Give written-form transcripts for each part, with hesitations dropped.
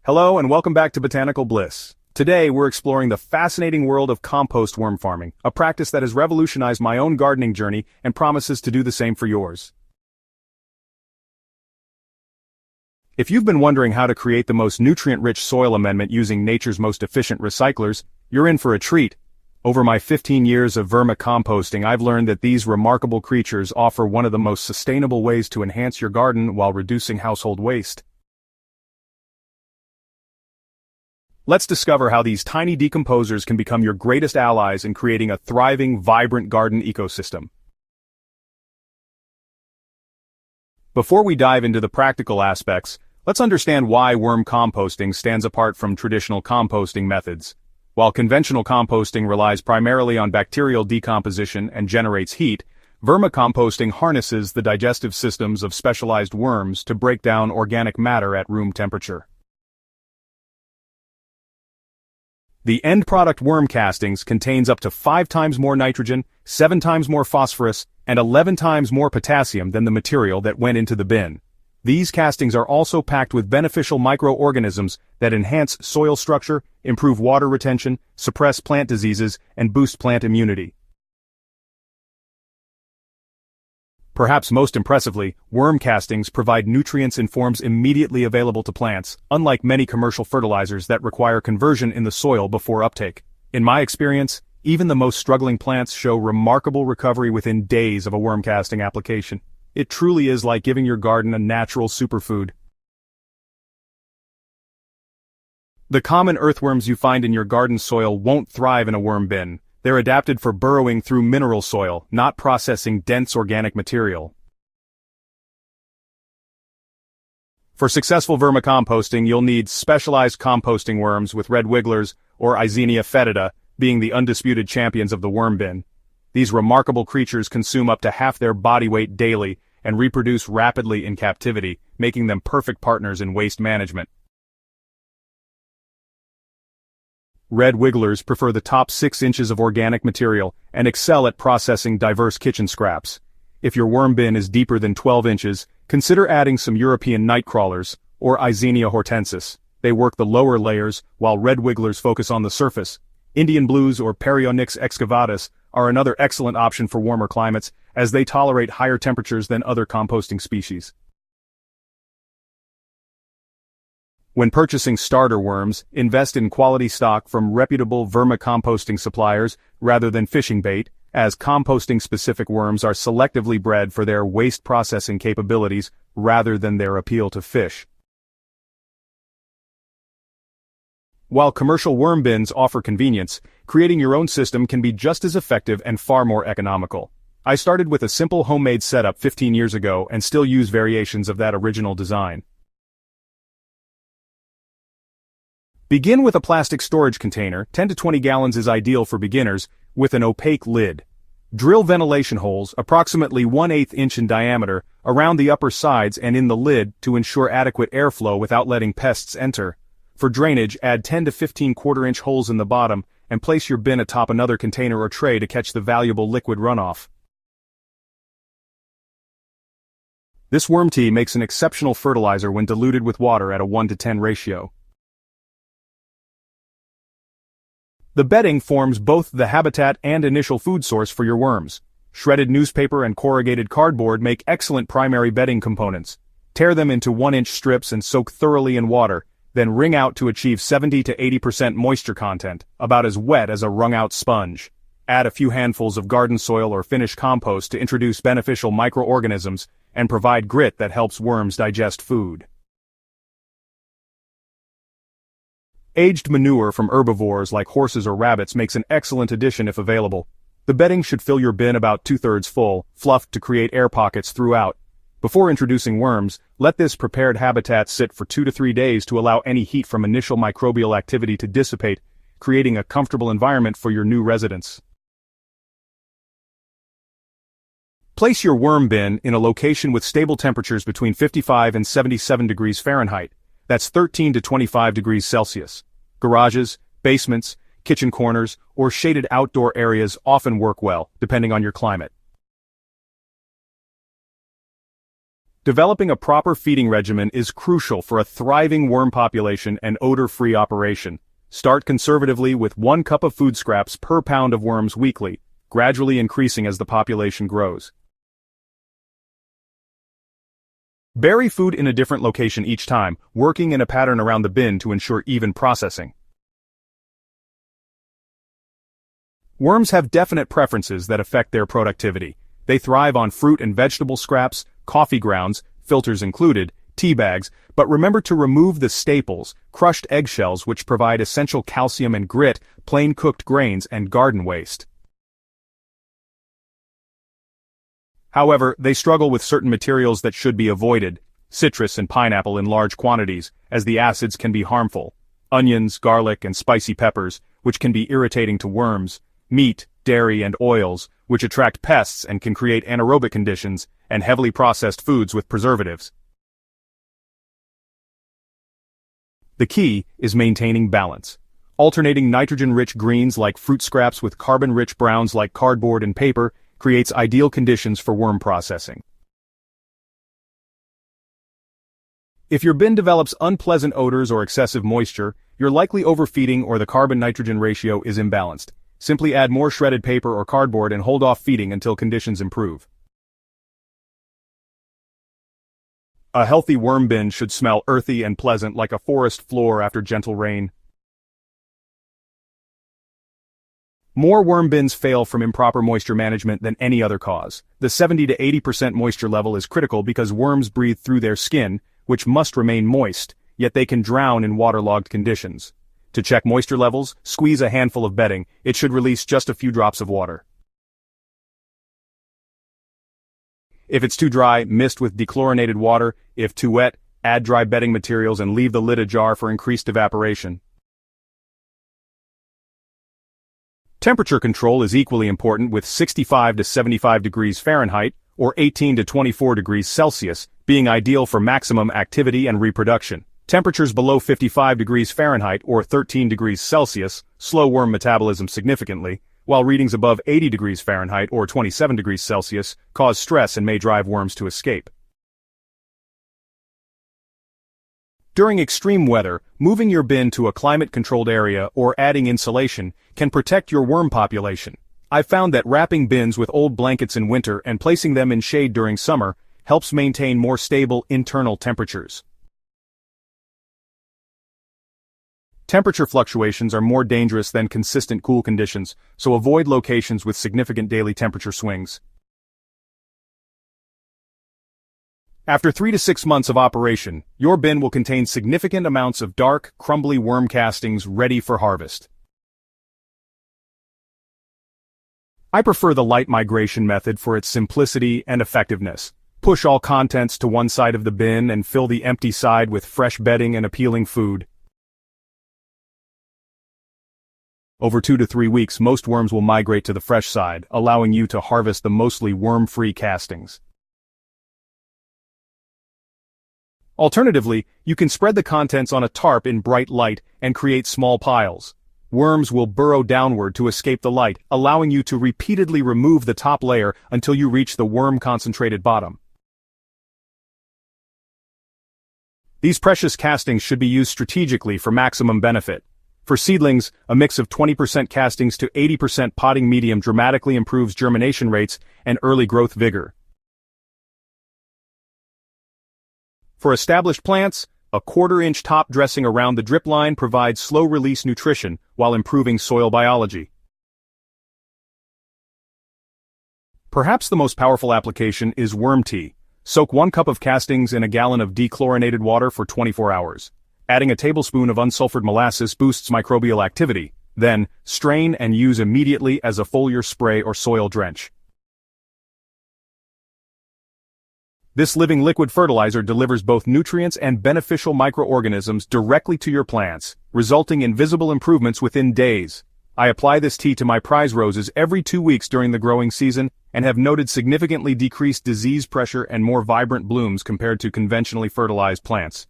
Hello and welcome back to Botanical Bliss. Today we're exploring the fascinating world of compost worm farming, a practice that has revolutionized my own gardening journey and promises to do the same for yours. If you've been wondering how to create the most nutrient-rich soil amendment using nature's most efficient recyclers, you're in for a treat. Over my 15 years of vermicomposting, I've learned that these remarkable creatures offer one of the most sustainable ways to enhance your garden while reducing household waste. Let's discover how these tiny decomposers can become your greatest allies in creating a thriving, vibrant garden ecosystem. Before we dive into the practical aspects, let's understand why worm composting stands apart from traditional composting methods. While conventional composting relies primarily on bacterial decomposition and generates heat, vermicomposting harnesses the digestive systems of specialized worms to break down organic matter at room temperature. The end product worm castings contains up to 5 times more nitrogen, 7 times more phosphorus, and 11 times more potassium than the material that went into the bin. These castings are also packed with beneficial microorganisms that enhance soil structure, improve water retention, suppress plant diseases, and boost plant immunity. Perhaps most impressively, worm castings provide nutrients in forms immediately available to plants, unlike many commercial fertilizers that require conversion in the soil before uptake. In my experience, even the most struggling plants show remarkable recovery within days of a worm casting application. It truly is like giving your garden a natural superfood. The common earthworms you find in your garden soil won't thrive in a worm bin. They're adapted for burrowing through mineral soil, not processing dense organic material. For successful vermicomposting, you'll need specialized composting worms with red wigglers or Eisenia foetida being the undisputed champions of the worm bin. These remarkable creatures consume up to half their body weight daily and reproduce rapidly in captivity, making them perfect partners in waste management. Red wigglers prefer the top 6 inches of organic material and excel at processing diverse kitchen scraps. If your worm bin is deeper than 12 inches, consider adding some European nightcrawlers, or Eisenia hortensis. They work the lower layers, while red wigglers focus on the surface. Indian blues or Perionyx excavatus are another excellent option for warmer climates, as they tolerate higher temperatures than other composting species. When purchasing starter worms, invest in quality stock from reputable vermicomposting suppliers rather than fishing bait, as composting-specific worms are selectively bred for their waste processing capabilities rather than their appeal to fish. While commercial worm bins offer convenience, creating your own system can be just as effective and far more economical. I started with a simple homemade setup 15 years ago and still use variations of that original design. Begin with a plastic storage container. 10 to 20 gallons is ideal for beginners, with an opaque lid. Drill ventilation holes, approximately 1/8 inch in diameter, around the upper sides and in the lid to ensure adequate airflow without letting pests enter. For drainage, add 10 to 15 quarter-inch holes in the bottom, and place your bin atop another container or tray to catch the valuable liquid runoff. This worm tea makes an exceptional fertilizer when diluted with water at a 1:10 ratio. The bedding forms both the habitat and initial food source for your worms. Shredded newspaper and corrugated cardboard make excellent primary bedding components. Tear them into 1-inch strips and soak thoroughly in water, then wring out to achieve 70 to 80% moisture content, about as wet as a wrung-out sponge. Add a few handfuls of garden soil or finished compost to introduce beneficial microorganisms and provide grit that helps worms digest food. Aged manure from herbivores like horses or rabbits makes an excellent addition if available. The bedding should fill your bin about 2/3 full, fluffed to create air pockets throughout. Before introducing worms, let this prepared habitat sit for 2 to 3 days to allow any heat from initial microbial activity to dissipate, creating a comfortable environment for your new residents. Place your worm bin in a location with stable temperatures between 55 and 77 degrees Fahrenheit. That's 13 to 25 degrees Celsius. Garages, basements, kitchen corners, or shaded outdoor areas often work well, depending on your climate. Developing a proper feeding regimen is crucial for a thriving worm population and odor-free operation. Start conservatively with 1 cup of food scraps per pound of worms weekly, gradually increasing as the population grows. Bury food in a different location each time, working in a pattern around the bin to ensure even processing. Worms have definite preferences that affect their productivity. They thrive on fruit and vegetable scraps, coffee grounds, filters included, tea bags, but remember to remove the staples, crushed eggshells which provide essential calcium and grit, plain cooked grains, and garden waste. However, they struggle with certain materials that should be avoided, citrus and pineapple in large quantities, as the acids can be harmful, onions, garlic, and spicy peppers, which can be irritating to worms, meat, dairy, and oils, which attract pests and can create anaerobic conditions, and heavily processed foods with preservatives. The key is maintaining balance. Alternating nitrogen-rich greens like fruit scraps with carbon-rich browns like cardboard and paper creates ideal conditions for worm processing. If your bin develops unpleasant odors or excessive moisture, you're likely overfeeding or the carbon-nitrogen ratio is imbalanced. Simply add more shredded paper or cardboard and hold off feeding until conditions improve. A healthy worm bin should smell earthy and pleasant like a forest floor after gentle rain. More worm bins fail from improper moisture management than any other cause. The 70 to 80% moisture level is critical because worms breathe through their skin, which must remain moist, yet they can drown in waterlogged conditions. To check moisture levels, squeeze a handful of bedding. It should release just a few drops of water. If it's too dry, mist with dechlorinated water. If too wet, add dry bedding materials and leave the lid ajar for increased evaporation. Temperature control is equally important, with 65 to 75 degrees Fahrenheit, or 18 to 24 degrees Celsius, being ideal for maximum activity and reproduction. Temperatures below 55 degrees Fahrenheit or 13 degrees Celsius slow worm metabolism significantly, while readings above 80 degrees Fahrenheit or 27 degrees Celsius cause stress and may drive worms to escape. During extreme weather, moving your bin to a climate-controlled area or adding insulation can protect your worm population. I've found that wrapping bins with old blankets in winter and placing them in shade during summer helps maintain more stable internal temperatures. Temperature fluctuations are more dangerous than consistent cool conditions, so avoid locations with significant daily temperature swings. After 3 to 6 months of operation, your bin will contain significant amounts of dark, crumbly worm castings ready for harvest. I prefer the light migration method for its simplicity and effectiveness. Push all contents to one side of the bin and fill the empty side with fresh bedding and appealing food. Over 2 to 3 weeks, most worms will migrate to the fresh side, allowing you to harvest the mostly worm-free castings. Alternatively, you can spread the contents on a tarp in bright light and create small piles. Worms will burrow downward to escape the light, allowing you to repeatedly remove the top layer until you reach the worm-concentrated bottom. These precious castings should be used strategically for maximum benefit. For seedlings, a mix of 20% castings to 80% potting medium dramatically improves germination rates and early growth vigor. For established plants, a 1/4-inch top dressing around the drip line provides slow-release nutrition while improving soil biology. Perhaps the most powerful application is worm tea. Soak 1 cup of castings in a gallon of dechlorinated water for 24 hours. Adding a tablespoon of unsulfured molasses boosts microbial activity. Then, strain and use immediately as a foliar spray or soil drench. This living liquid fertilizer delivers both nutrients and beneficial microorganisms directly to your plants, resulting in visible improvements within days. I apply this tea to my prize roses every 2 weeks during the growing season and have noted significantly decreased disease pressure and more vibrant blooms compared to conventionally fertilized plants.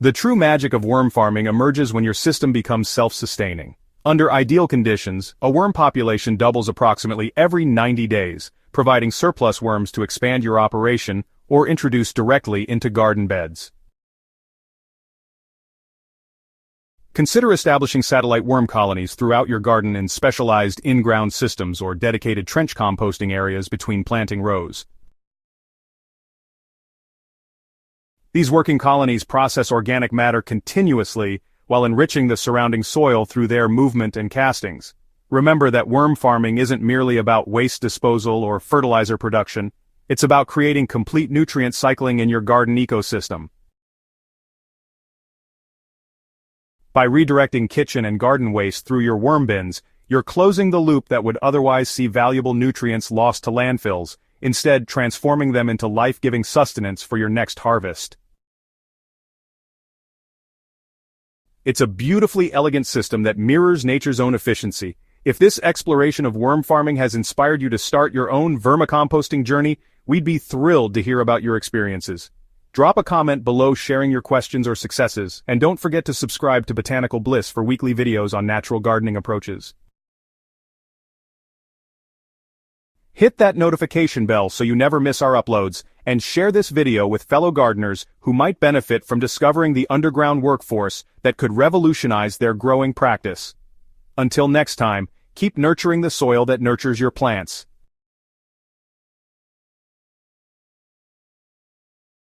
The true magic of worm farming emerges when your system becomes self-sustaining. Under ideal conditions, a worm population doubles approximately every 90 days, providing surplus worms to expand your operation or introduce directly into garden beds. Consider establishing satellite worm colonies throughout your garden in specialized in-ground systems or dedicated trench composting areas between planting rows. These working colonies process organic matter continuously while enriching the surrounding soil through their movement and castings. Remember that worm farming isn't merely about waste disposal or fertilizer production, it's about creating complete nutrient cycling in your garden ecosystem. By redirecting kitchen and garden waste through your worm bins, you're closing the loop that would otherwise see valuable nutrients lost to landfills, instead transforming them into life-giving sustenance for your next harvest. It's a beautifully elegant system that mirrors nature's own efficiency. If this exploration of worm farming has inspired you to start your own vermicomposting journey, we'd be thrilled to hear about your experiences. Drop a comment below sharing your questions or successes, and don't forget to subscribe to Botanical Bliss for weekly videos on natural gardening approaches. Hit that notification bell so you never miss our uploads, and share this video with fellow gardeners who might benefit from discovering the underground workforce that could revolutionize their growing practice. Until next time, keep nurturing the soil that nurtures your plants.